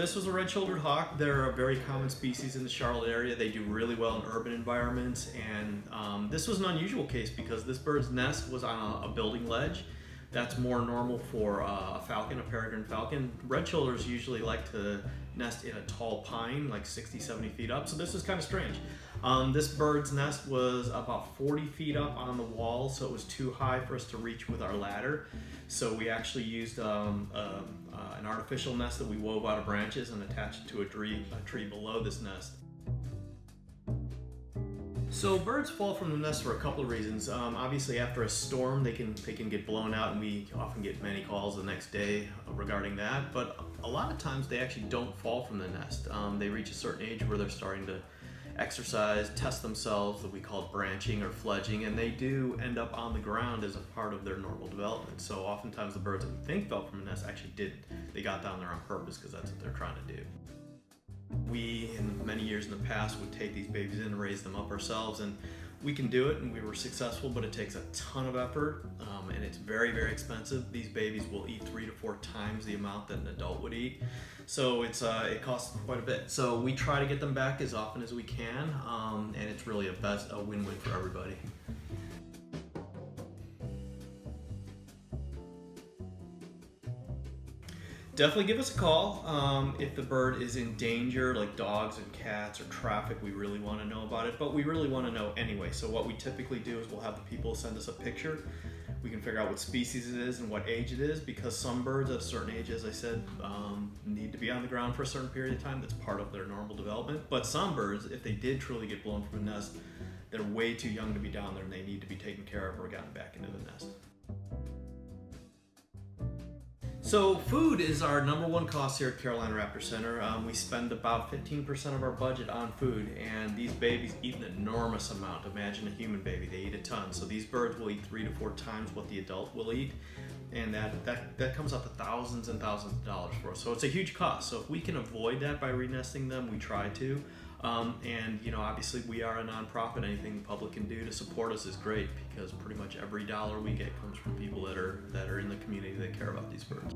This was a red-shouldered hawk. They're a very common species in the Charlotte area. They do really well in urban environments, and this was an unusual case because this bird's nest was on a building ledge. That's more normal for a falcon, a peregrine falcon. Red shoulders usually like to nest in a tall pine, like 60, 70 feet up, so this is kind of strange. This bird's nest was about 40 feet up on the wall, so it was too high for us to reach with our ladder. So we actually used an artificial nest that we wove out of branches and attached it to a tree below this nest. So birds fall from the nest for a couple of reasons. Obviously after a storm they can get blown out, and we often get many calls the next day regarding that, but a lot of times they actually don't fall from the nest. They reach a certain age where they're starting to exercise, test themselves, that we call branching or fledging, and they do end up on the ground as a part of their normal development. So oftentimes the birds that we think fell from the nest actually didn't. They got down there on purpose because that's what they're trying to do. We, in many years in the past, would take these babies in and raise them up ourselves, and we can do it, and we were successful, but it takes a ton of effort, and it's very, very expensive. These babies will eat 3 to 4 times the amount that an adult would eat, so it costs quite a bit. So we try to get them back as often as we can, and it's really a win-win for everybody. Definitely give us a call if the bird is in danger, like dogs and cats or traffic. We really want to know about it, but we really want to know anyway. So what we typically do is we'll have the people send us a picture. We can figure out what species it is and what age it is, because some birds at a certain age, as I said, need to be on the ground for a certain period of time. That's part of their normal development. But some birds, if they did truly get blown from a nest, they're way too young to be down there and they need to be taken care of or gotten back into the nest. So food is our #1 cost here at Carolina Raptor Center. We spend about 15% of our budget on food, and these babies eat an enormous amount. Imagine a human baby, they eat a ton. So these birds will eat 3 to 4 times what the adult will eat, and that comes out to thousands and thousands of dollars for us. So it's a huge cost. So if we can avoid that by renesting them, we try to. And obviously we are a nonprofit. Anything the public can do to support us is great, because pretty much every dollar we get comes from people that are in the community that care about these birds.